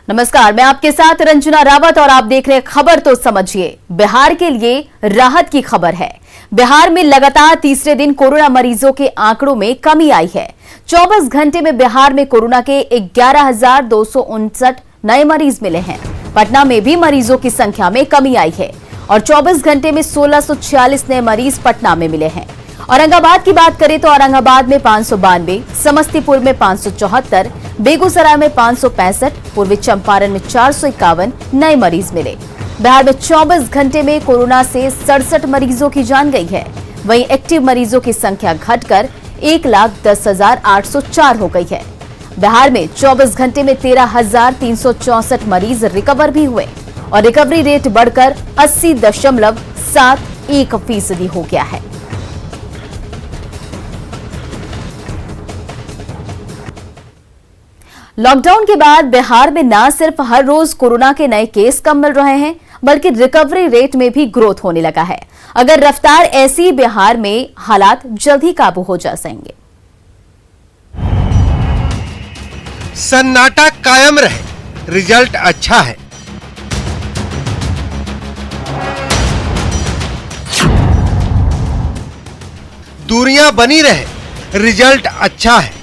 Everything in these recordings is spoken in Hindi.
नमस्कार, मैं आपके साथ रंजना रावत और आप देख रहे हैं खबर तो समझिए। बिहार के लिए राहत की खबर है। बिहार में लगातार तीसरे दिन कोरोना मरीजों के आंकड़ों में कमी आई है। 24 घंटे में बिहार में कोरोना के 11,259 नए मरीज मिले हैं। पटना में भी मरीजों की संख्या में कमी आई है और 24 घंटे में 1646 नए मरीज पटना में मिले हैं। औरंगाबाद की बात करें तो औरंगाबाद में 592, समस्तीपुर में 574, बेगूसराय में 565, पूर्वी चंपारण में 451 नए मरीज मिले। बिहार में 24 घंटे में कोरोना से 67 मरीजों की जान गई है। वहीं एक्टिव मरीजों की संख्या घटकर 1,10,804 हो गई है। बिहार में 24 घंटे में 13,364 मरीज रिकवर भी हुए और रिकवरी रेट बढ़कर 80.71% हो गया है। लॉकडाउन के बाद बिहार में न सिर्फ हर रोज कोरोना के नए केस कम मिल रहे हैं, बल्कि रिकवरी रेट में भी ग्रोथ होने लगा है। अगर रफ्तार ऐसी, बिहार में हालात जल्द ही काबू हो जा सकेंगे। सन्नाटा कायम रहे, रिजल्ट अच्छा है। दूरियां बनी रहे, रिजल्ट अच्छा है।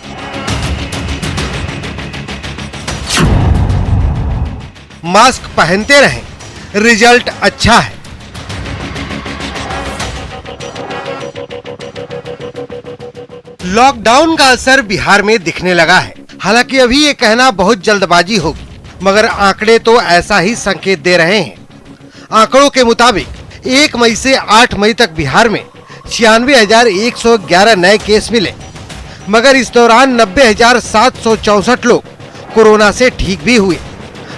मास्क पहनते रहें, रिजल्ट अच्छा है। लॉकडाउन का असर बिहार में दिखने लगा है। हालांकि अभी ये कहना बहुत जल्दबाजी होगी, मगर आंकड़े तो ऐसा ही संकेत दे रहे हैं। आंकड़ों के मुताबिक 1 मई से 8 मई तक बिहार में 96,111 नए केस मिले, मगर इस दौरान 90,764 लोग कोरोना से ठीक भी हुए।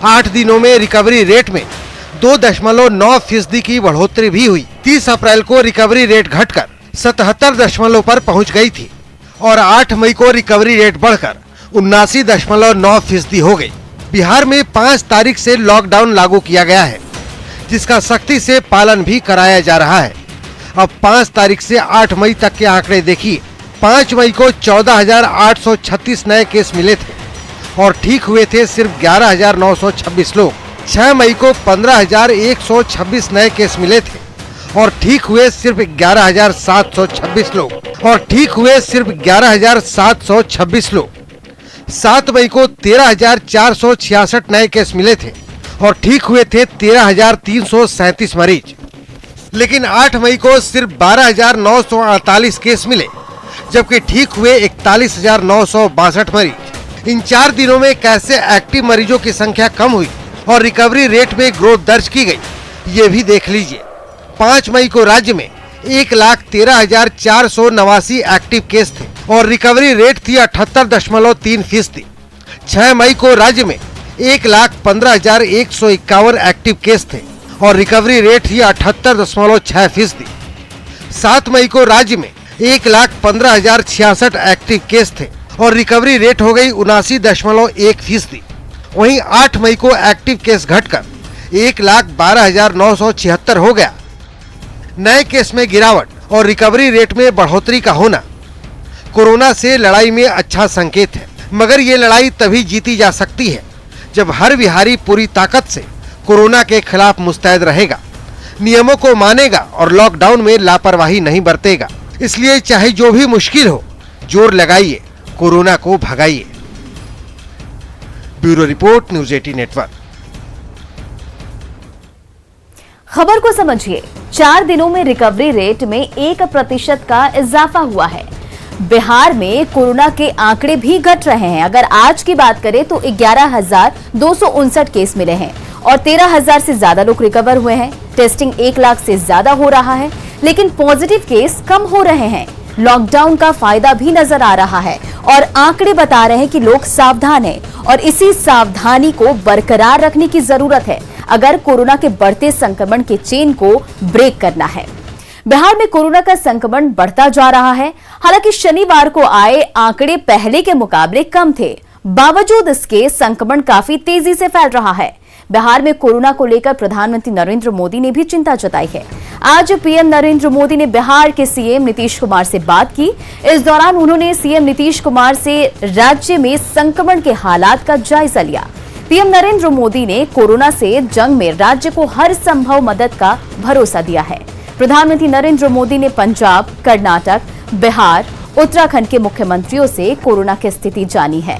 8 दिनों में रिकवरी रेट में 2.9% की बढ़ोतरी भी हुई। 30 अप्रैल को रिकवरी रेट घटकर 77 पर पहुंच गई थी और 8 मई को रिकवरी रेट बढ़कर 79.9% हो गई। बिहार में 5 तारीख से लॉकडाउन लागू किया गया है, जिसका सख्ती से पालन भी कराया जा रहा है। अब 5 तारीख से 8 मई तक के आंकड़े देखिए। 5 मई को 14,836 नए केस मिले थे और ठीक हुए थे सिर्फ 11,926 लोग। 6 मई को 15,126 नए केस मिले थे और ठीक हुए सिर्फ 11,726 लोग 7 मई को 13,466 नए केस मिले थे और ठीक हुए थे 13,337 मरीज। लेकिन 8 मई को सिर्फ 12,948 केस मिले, जबकि ठीक हुए 41,962 मरीज। इन 4 दिनों में कैसे एक्टिव मरीजों की संख्या कम हुई और रिकवरी रेट में ग्रोथ दर्ज की गई, ये भी देख लीजिए। 5 मई को राज्य में 1,13,489 एक्टिव केस थे और रिकवरी रेट थी 78.3%। 6 मई को राज्य में 1,15,151 एक्टिव केस थे और रिकवरी रेट थी 78.6%। 7 मई को राज्य में 1,15,066 एक्टिव केस थे और रिकवरी रेट हो गई 79.1%। वहीं 8 मई को एक्टिव केस घटकर 1,12,976 हो गया। नए केस में गिरावट और रिकवरी रेट में बढ़ोतरी का होना कोरोना से लड़ाई में अच्छा संकेत है, मगर ये लड़ाई तभी जीती जा सकती है जब हर बिहारी पूरी ताकत से कोरोना के खिलाफ मुस्तैद रहेगा, नियमों को मानेगा और लॉकडाउन में लापरवाही नहीं बरतेगा। इसलिए चाहे जो भी मुश्किल हो, जोर लगाइए, कोरोना को भगाइए। Bureau report, news 18 network. खबर को समझिए। 4 दिनों में रिकवरी रेट में 1% का इजाफा हुआ है। बिहार में कोरोना के आंकड़े भी घट रहे हैं। अगर आज की बात करें तो 11,259 केस मिले हैं और 13,000 से ज्यादा लोग रिकवर हुए हैं। टेस्टिंग 1 लाख से ज्यादा हो रहा है, लेकिन पॉजिटिव केस कम हो रहे हैं। लॉकडाउन का फायदा भी नजर आ रहा है और आंकड़े बता रहे हैं कि लोग सावधान हैं और इसी सावधानी को बरकरार रखने की जरूरत है अगर कोरोना के बढ़ते संक्रमण के चेन को ब्रेक करना है। बिहार में कोरोना का संक्रमण बढ़ता जा रहा है। हालांकि शनिवार को आए आंकड़े पहले के मुकाबले कम थे, बावजूद इसके संक्रमण काफी तेजी से फैल रहा है। बिहार में कोरोना को लेकर प्रधानमंत्री नरेंद्र मोदी ने भी चिंता जताई है। आज पीएम नरेंद्र मोदी ने बिहार के सीएम नीतीश कुमार से बात की। इस दौरान उन्होंने सीएम नीतीश कुमार से राज्य में संक्रमण के हालात का जायजा लिया। पीएम नरेंद्र मोदी ने कोरोना से जंग में राज्य को हर संभव मदद का भरोसा दिया है। प्रधानमंत्री नरेंद्र मोदी ने पंजाब, कर्नाटक, बिहार, उत्तराखंड के मुख्यमंत्रियों से कोरोना की स्थिति जानी है।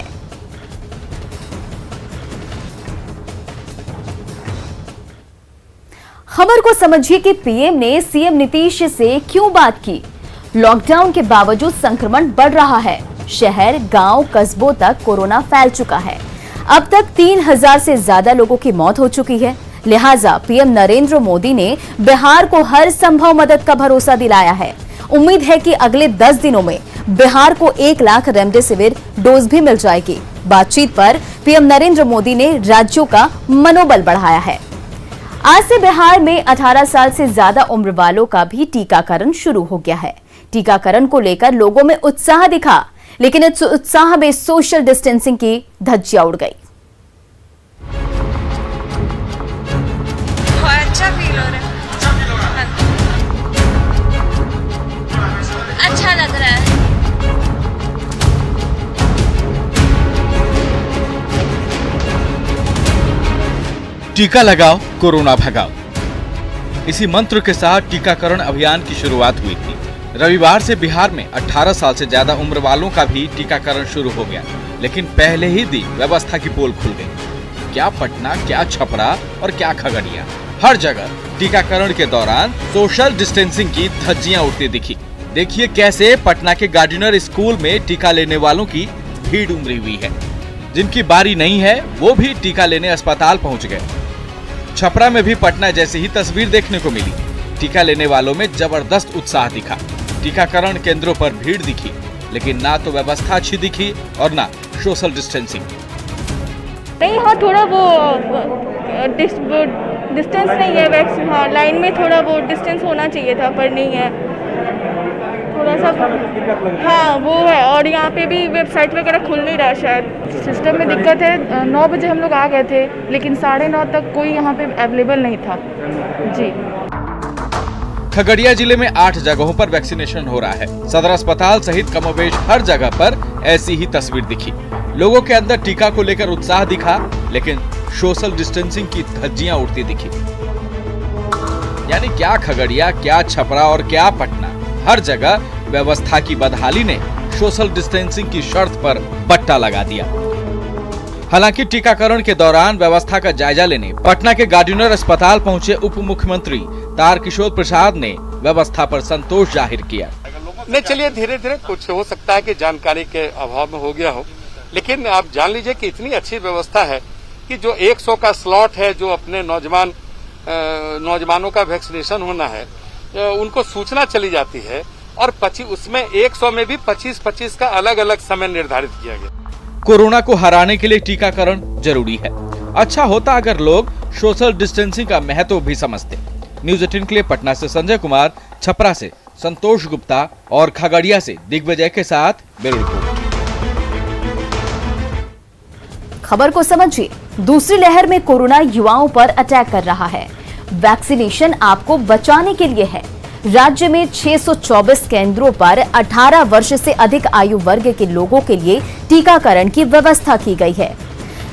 खबर को समझिए कि पीएम ने सीएम नीतीश से क्यों बात की। लॉकडाउन के बावजूद संक्रमण बढ़ रहा है। शहर, गांव, कस्बों तक कोरोना फैल चुका है। अब तक 3000 से ज्यादा लोगों की मौत हो चुकी है। लिहाजा पीएम नरेंद्र मोदी ने बिहार को हर संभव मदद का भरोसा दिलाया है। उम्मीद है कि अगले 10 दिनों में बिहार को 1 लाख रेमडेसिविर डोज भी मिल जाएगी। बातचीत पर पीएम नरेंद्र मोदी ने राज्यों का मनोबल बढ़ाया है। आज से बिहार में 18 साल से ज्यादा उम्र वालों का भी टीकाकरण शुरू हो गया है। टीकाकरण को लेकर लोगों में उत्साह दिखा, लेकिन इस उत्साह में सोशल डिस्टेंसिंग की धज्जियां उड़ गई। अच्छा फील हो रहा है। अच्छा लग रहा है। टीका लगाओ, कोरोना भगाओ। इसी मंत्र के साथ टीकाकरण अभियान की शुरुआत हुई थी। रविवार से बिहार में 18 साल से ज्यादा उम्र वालों का भी टीकाकरण शुरू हो गया, लेकिन पहले ही दिन व्यवस्था की पोल खुल गई। क्या पटना, क्या छपरा और क्या खगड़िया, हर जगह टीकाकरण के दौरान सोशल डिस्टेंसिंग की धज्जियां उड़ती दिखी। देखिए कैसे पटना के गार्डिनर स्कूल में टीका लेने वालों की भीड़ उमड़ी हुई है। जिनकी बारी नहीं है वो भी टीका लेने अस्पताल पहुंच गए। छपरा में भी पटना जैसी ही तस्वीर देखने को मिली। टीका लेने वालों में जबरदस्त उत्साह दिखा। टीकाकरण केंद्रों पर भीड़ दिखी, लेकिन ना तो व्यवस्था अच्छी दिखी और ना सोशल डिस्टेंसिंग। नहीं, हाँ थोड़ा वो डिस्टेंस नहीं है। वैक्सीन, हाँ लाइन में थोड़ा वो डिस्टेंस होना चाहिए था, पर नहीं है। थोड़ा सा हाँ वो है। और यहाँ पे भी वेबसाइट वगैरह खुल नहीं रहा शायद। सिस्टम में दिक्कत है। 9 बजे हम लोग आ गए थे, लेकिन 9:30 तक कोई यहाँ पे अवेलेबल नहीं था जी। खगड़िया जिले में 8 जगहों पर वैक्सीनेशन हो रहा है। सदर अस्पताल सहित कमोबेश हर जगह पर ऐसी ही तस्वीर दिखी। लोगों के अंदर टीका को लेकर उत्साह दिखा, लेकिन सोशल डिस्टेंसिंग की धज्जियां उड़ती दिखी। यानी क्या खगड़िया, क्या छपरा और क्या पटना, हर जगह व्यवस्था की बदहाली ने सोशल डिस्टेंसिंग की शर्त पर पट्टा लगा दिया। हालांकि टीकाकरण के दौरान व्यवस्था का जायजा लेने पटना के गार्डिनर अस्पताल पहुंचे उप मुख्यमंत्री तारकिशोर प्रसाद ने व्यवस्था पर संतोष जाहिर किया। नहीं, चलिए धीरे धीरे कुछ हो सकता है कि जानकारी के अभाव में हो गया हो, लेकिन आप जान लीजिए कि इतनी अच्छी व्यवस्था है कि जो 100 का स्लॉट है, जो अपने नौजवानों का वैक्सीनेशन होना है, उनको सूचना चली जाती है और उसमें 100 में भी 25-25 का अलग अलग समय निर्धारित किया गया। कोरोना को हराने के लिए टीकाकरण जरूरी है। अच्छा होता अगर लोग सोशल डिस्टेंसिंग का महत्व भी समझते। न्यूज़ 18 के लिए पटना से संजय कुमार, छपरा से संतोष गुप्ता और खगड़िया से दिग्विजय के साथ ब्यूरो रिपोर्ट। खबर को समझिए। दूसरी लहर में कोरोना युवाओं पर अटैक कर रहा है। वैक्सीनेशन आपको बचाने के लिए है। राज्य में 624 केंद्रों पर 18 वर्ष से अधिक आयु वर्ग के लोगों के लिए टीकाकरण की व्यवस्था की गई है।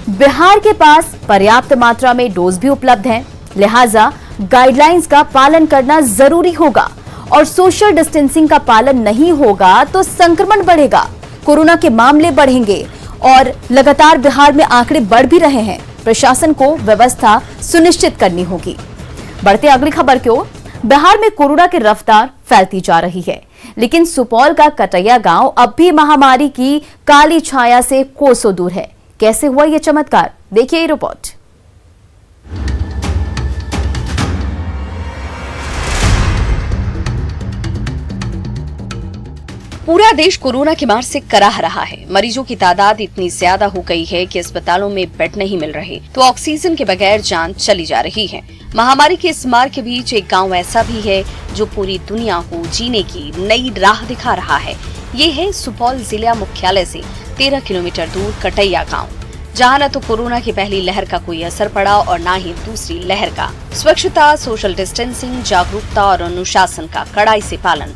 बिहार के पास पर्याप्त मात्रा में डोज भी उपलब्ध हैं, लिहाजा गाइडलाइंस का पालन करना जरूरी होगा और सोशल डिस्टेंसिंग का पालन नहीं होगा तो संक्रमण बढ़ेगा, कोरोना के मामले बढ़ेंगे और लगातार बिहार में आंकड़े बढ़ भी रहे हैं। प्रशासन को व्यवस्था सुनिश्चित करनी होगी। बढ़ते अगली खबर की ओर। बिहार में कोरोना की रफ्तार फैलती जा रही है, लेकिन सुपौल का कटैया गांव अब भी महामारी की काली छाया से कोसों दूर है। कैसे हुआ ये चमत्कार, देखिए ये रिपोर्ट। पूरा देश कोरोना की मार से कराह रहा है। मरीजों की तादाद इतनी ज्यादा हो गई है कि अस्पतालों में बेड नहीं मिल रहे, तो ऑक्सीजन के बगैर जान चली जा रही है। महामारी के इस मार के बीच एक गांव ऐसा भी है जो पूरी दुनिया को जीने की नई राह दिखा रहा है। ये है सुपौल जिला मुख्यालय से 13 किलोमीटर दूर कटैया गाँव, जहाँ न तो कोरोना की पहली लहर का कोई असर पड़ा और न ही दूसरी लहर का। स्वच्छता, सोशल डिस्टेंसिंग, जागरूकता और अनुशासन का कड़ाई से पालन,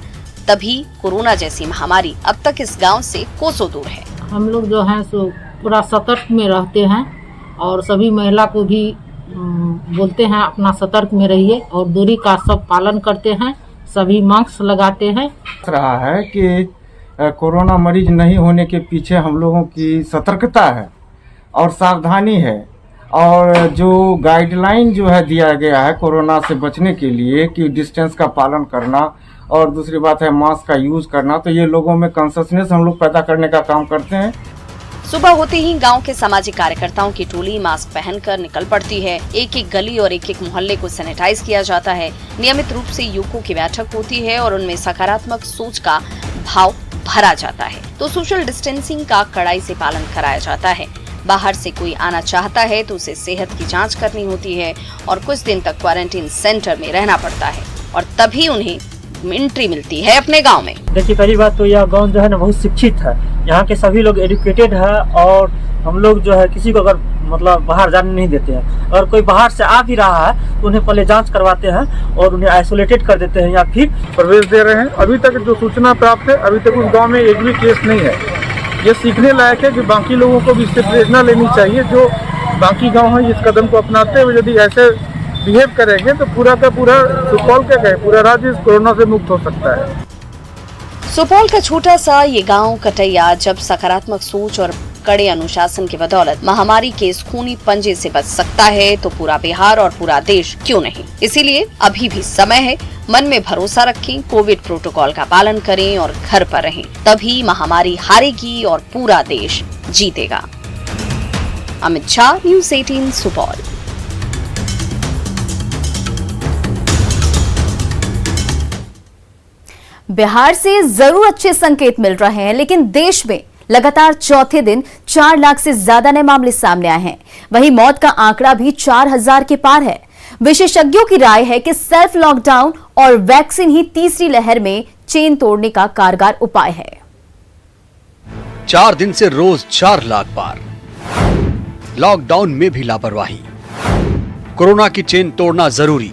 तभी कोरोना जैसी महामारी अब तक इस गांव से कोसों दूर है। हम लोग जो है सो पूरा सतर्क में रहते हैं और सभी महिला को भी बोलते हैं अपना सतर्क में रहिए और दूरी का सब पालन करते हैं, सभी मास्क लगाते हैं। रहा है कि कोरोना मरीज नहीं होने के पीछे हम लोगों की सतर्कता है और सावधानी है, और जो गाइडलाइन जो है दिया गया है कोरोना से बचने के लिए कि डिस्टेंस का पालन करना और दूसरी बात है मास्क का यूज करना, तो ये लोगों में कॉन्शसनेस हम लोग पैदा करने का काम करते हैं। सुबह होते ही गांव के सामाजिक कार्यकर्ताओं की टोली मास्क पहनकर निकल पड़ती है। एक एक गली और एक एक मोहल्ले को सैनिटाइज किया जाता है। नियमित रूप से युवकों की बैठक होती है और उनमें सकारात्मक सोच का भाव भरा जाता है। तो सोशल डिस्टेंसिंग का कड़ाई से पालन कराया जाता है। बाहर से कोई आना चाहता है तो उसे सेहत की जांच करनी होती है और कुछ दिन तक क्वारंटीन सेंटर में रहना पड़ता है और तभी उन्हें एंट्री मिलती है अपने गांव में। देखिए, पहली बात तो यह गांव जो है ना बहुत शिक्षित है। यहाँ के सभी लोग एजुकेटेड है और हम लोग जो है किसी को अगर मतलब बाहर जाने नहीं देते हैं। अगर कोई बाहर से आ भी रहा है तो उन्हें पहले जांच करवाते हैं और उन्हें आइसोलेटेड कर देते हैं या फिर प्रवेश दे रहे हैं। अभी तक जो सूचना प्राप्त है, अभी तक उस गाँव में एक भी केस नहीं है। ये सीखने लायक है कि बाकी लोगों को भी इससे प्रेरणा लेनी चाहिए। जो बाकी गाँव है इस कदम को अपनाते हुए यदि ऐसे बिहेव करेंगे तो पूरा का पूरा सुपौल क्या कहे पूरा राज्य इस कोरोना से मुक्त हो सकता है। सुपौल का छोटा सा ये गांव कटैया जब सकारात्मक सोच और कड़े अनुशासन की बदौलत महामारी के इस खूनी पंजे से बच सकता है तो पूरा बिहार और पूरा देश क्यों नहीं। इसीलिए अभी भी समय है, मन में भरोसा रखें, कोविड प्रोटोकॉल का पालन करें और घर पर रहें, तभी महामारी हारेगी और पूरा देश जीतेगा। अमित शाह, न्यूज़ 18 सुपौल। बिहार से जरूर अच्छे संकेत मिल रहे हैं, लेकिन देश में लगातार चौथे दिन 4 लाख से ज्यादा नए मामले सामने आए हैं। वहीं मौत का आंकड़ा भी 4000 के पार है। विशेषज्ञों की राय है कि सेल्फ लॉकडाउन और वैक्सीन ही तीसरी लहर में चेन तोड़ने का कारगर उपाय है। 4 दिन से रोज 4 लाख पार। लॉकडाउन में भी लापरवाही। कोरोना की चेन तोड़ना जरूरी।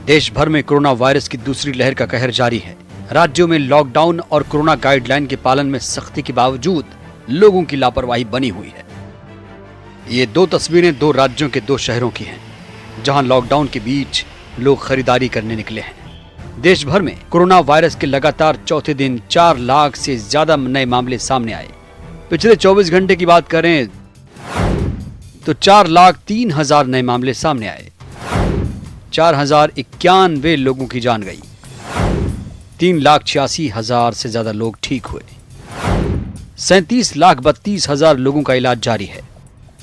देश भर में कोरोना वायरस की दूसरी लहर का कहर जारी है। राज्यों में लॉकडाउन और कोरोना गाइडलाइन के पालन में सख्ती के बावजूद लोगों की लापरवाही बनी हुई है। ये 2 तस्वीरें 2 राज्यों के 2 शहरों की हैं, जहां लॉकडाउन के बीच लोग खरीदारी करने निकले हैं। देश भर में कोरोना वायरस के लगातार चौथे दिन 4 लाख से ज्यादा नए मामले सामने आए। पिछले 24 घंटे की बात करें तो 4,03,000 नए मामले सामने आए। 4091 लोगों की जान गई। 3,86,000 से ज्यादा लोग ठीक हुए। 37,32,000 लोगों का इलाज जारी है।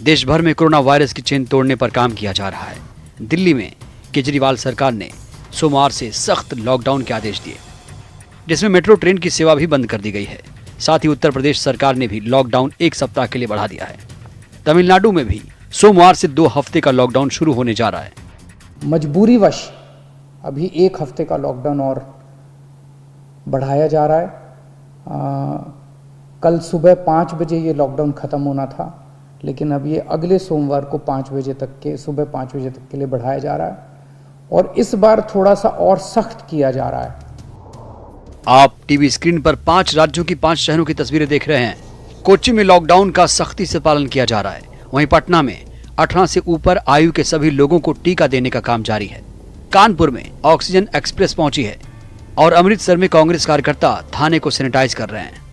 देश भर में कोरोना वायरस की चेन तोड़ने पर काम किया जा रहा है। दिल्ली में केजरीवाल सरकार ने सोमवार से सख्त लॉकडाउन के आदेश दिए, जिसमें मेट्रो ट्रेन की सेवा भी बंद कर दी गई है। साथ ही उत्तर प्रदेश सरकार ने भी लॉकडाउन 1 सप्ताह के लिए बढ़ा दिया है। तमिलनाडु में भी सोमवार से 2 हफ्ते का लॉकडाउन शुरू होने जा रहा है। मजबूरीवश अभी 1 हफ्ते का लॉकडाउन और बढ़ाया जा रहा है। कल सुबह 5 बजे ये लॉकडाउन ख़त्म होना था, लेकिन अब ये अगले सोमवार को 5 बजे तक के सुबह 5 बजे तक के लिए बढ़ाया जा रहा है और इस बार थोड़ा सा और सख्त किया जा रहा है। आप टीवी स्क्रीन पर 5 राज्यों की 5 शहरों की तस्वीरें देख रहे हैं। कोच्चि में लॉकडाउन का सख्ती से पालन किया जा रहा है। वहीं पटना में 18 से ऊपर आयु के सभी लोगों को टीका देने का काम जारी है। कानपुर में ऑक्सीजन एक्सप्रेस पहुंची है और अमृतसर में कांग्रेस कार्यकर्ता थाने को सैनिटाइज कर रहे हैं।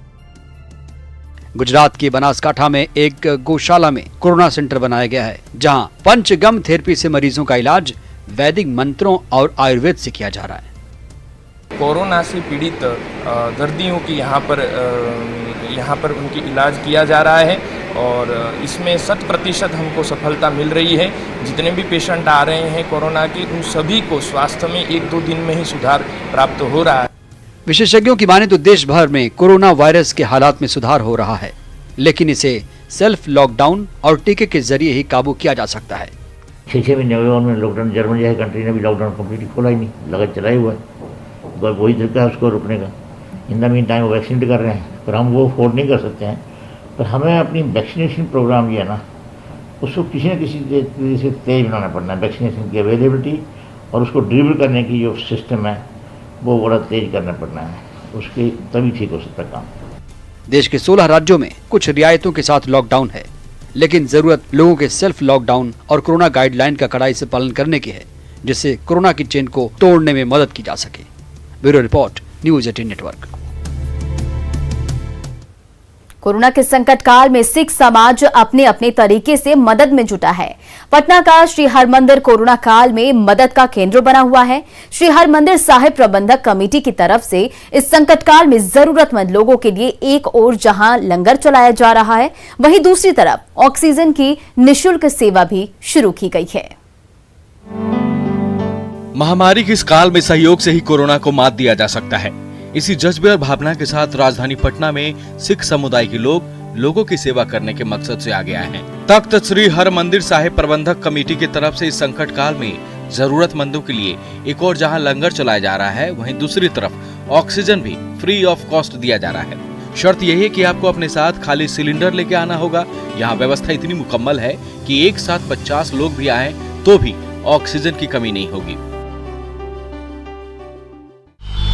गुजरात के बनासकांठा में एक गौशाला में कोरोना सेंटर बनाया गया है, जहां पंचगम थेरेपी से मरीजों का इलाज वैदिक मंत्रों और आयुर्वेद से किया जा रहा है। कोरोना से पीड़ित दर्दियों की यहाँ पर उनकी इलाज किया जा रहा है और इसमें 100% हमको सफलता मिल रही है। जितने भी पेशेंट आ रहे हैं कोरोना के, उन सभी को स्वास्थ्य में 1-2 दिन में ही सुधार प्राप्त हो रहा है। विशेषज्ञों की माने तो देश भर में कोरोना वायरस के हालात में सुधार हो रहा है, लेकिन इसे सेल्फ लॉकडाउन और टीके के जरिए ही काबू किया जा सकता है। 6 महीने में लॉकडाउन, जर्मनी जैसे कंट्री ने भी लॉकडाउन कम्प्लीटली खोला ही नहीं, लगा चला ही हुआ है। वही तरीका है उसको रोकने का। इन द मीन टाइम वो वैक्सीन कर रहे हैं, पर हम वो अफोर्ड नहीं कर सकते हैं। पर हमें अपनी वैक्सीनेशन प्रोग्राम जो है ना, उसको किसी न किसी तरीके से तेज बनाना पड़ना है। वैक्सीनेशन की अवेलेबिलिटी और उसको डिलीवर करने की जो सिस्टम है वो बड़ा तेज करना पड़ना है, उसके तभी ठीक हो सकता काम। देश के 16 राज्यों में कुछ रियायतों के साथ लॉकडाउन है, लेकिन जरूरत लोगों के सेल्फ लॉकडाउन और कोरोना गाइडलाइन का कड़ाई से पालन करने की है, जिससे कोरोना की चेन को तोड़ने में मदद की जा सके। Bureau report, news 18 network. Corona के संकट काल में सिख समाज अपने अपने तरीके से मदद में जुटा है। पटना का श्री हरमंदिर कोरोना काल में मदद का केंद्र बना हुआ है। श्री हरमंदिर साहिब प्रबंधक कमेटी की तरफ से इस संकट काल में जरूरतमंद लोगों के लिए एक ओर जहां लंगर चलाया जा रहा है, वहीं दूसरी तरफ ऑक्सीजन की निःशुल्क सेवा भी शुरू की गई है। महामारी के इस काल में सहयोग से ही कोरोना को मात दिया जा सकता है। इसी जज्बे और भावना के साथ राजधानी पटना में सिख समुदाय के लोगों की सेवा करने के मकसद से आगे आए हैं। तख्त श्री हरमंदिर साहिब प्रबंधक कमेटी की तरफ से इस संकट काल में जरूरतमंदों के लिए एक और जहां लंगर चलाया जा रहा है, वहीं दूसरी तरफ ऑक्सीजन भी फ्री ऑफ कॉस्ट दिया जा रहा है। शर्त यही है कि आपको अपने साथ खाली सिलेंडर लेके आना होगा। यहाँ व्यवस्था इतनी मुकम्मल है कि एक साथ 50 लोग भी आए तो भी ऑक्सीजन की कमी नहीं होगी।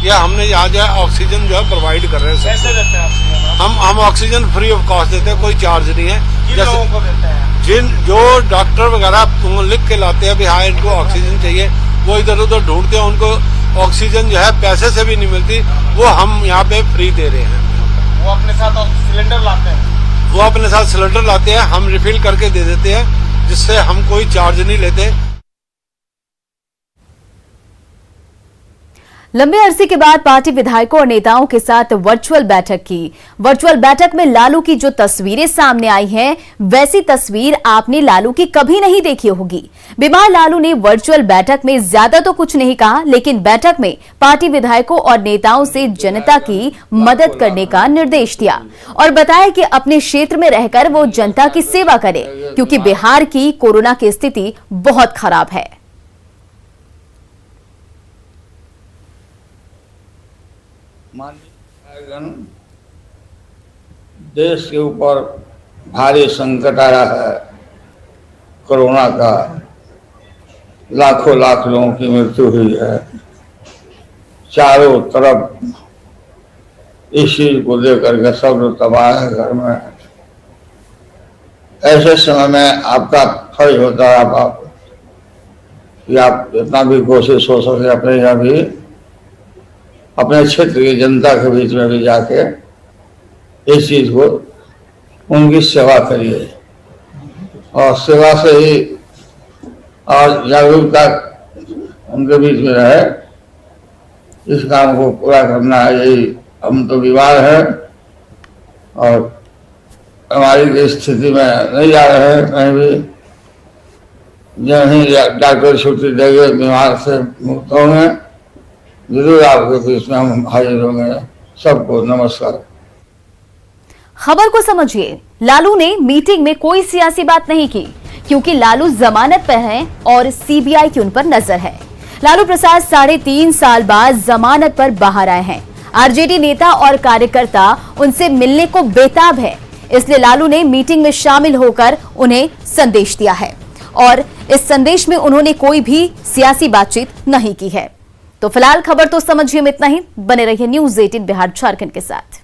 या हमने यहाँ जो है ऑक्सीजन जो है प्रोवाइड कर रहे हैं। कैसे देते हैं ऑक्सीजन? हम ऑक्सीजन फ्री ऑफ कॉस्ट देते हैं, कोई चार्ज नहीं है। किन लोगों को देते हैं? जो डॉक्टर वगैरह लिख के लाते हैं, हाँ इनको ऑक्सीजन चाहिए, वो इधर उधर ढूंढते हैं, उनको ऑक्सीजन जो है पैसे से भी नहीं मिलती, वो हम यहाँ पे फ्री दे रहे हैं। वो अपने साथ सिलेंडर लाते हैं? वो अपने साथ सिलेंडर लाते हैं, हम रिफिल करके दे देते हैं, जिससे हम कोई चार्ज नहीं लेते। लंबे अरसे के बाद पार्टी विधायकों और नेताओं के साथ वर्चुअल बैठक की। वर्चुअल बैठक में लालू की जो तस्वीरें सामने आई हैं, वैसी तस्वीर आपने लालू की कभी नहीं देखी होगी। बीमार लालू ने वर्चुअल बैठक में ज्यादा तो कुछ नहीं कहा, लेकिन बैठक में पार्टी विधायकों और नेताओं से जनता की मदद करने का निर्देश दिया और बताया कि अपने क्षेत्र में रहकर वो जनता की सेवा करे, क्योंकि बिहार की कोरोना की स्थिति बहुत खराब है। देश के ऊपर भारी संकट आया है कोरोना का, लाखों लाख लोगों की मृत्यु हुई है। चारों तरफ इस चीज को लेकर के सब लोग तबाह है घर में। ऐसे समय में आपका फर्ज होता है कि आप जितना भी कोशिश हो सके अपने यहाँ भी, अपने क्षेत्र की जनता के बीच में भी जाके इस चीज को उनकी सेवा करिए और सेवा से ही और जागरूकता उनके बीच में रहे। इस काम को पूरा करना है, यही हम तो बीमार हैं और बीमारी की स्थिति में नहीं जा रहे हैं कहीं भी। जब ही डॉक्टर छुट्टी देंगे, बीमार से मुक्त होंगे, जरूर आपके बीच में हम हाजिर होंगे। सबको नमस्कार। खबर को समझिए, लालू ने मीटिंग में कोई सियासी बात नहीं की, क्योंकि लालू जमानत पर हैं और सीबीआई की उन पर नजर है। लालू प्रसाद 3.5 साल बाद जमानत पर बाहर आए हैं। आरजेडी नेता और कार्यकर्ता उनसे मिलने को बेताब है, इसलिए लालू ने मीटिंग में शामिल होकर उन्हें संदेश दिया है और इस संदेश में उन्होंने कोई भी सियासी बातचीत नहीं की है। तो फिलहाल खबर तो समझिए में इतना ही। बने रहिए न्यूज़ 18 बिहार झारखंड के साथ।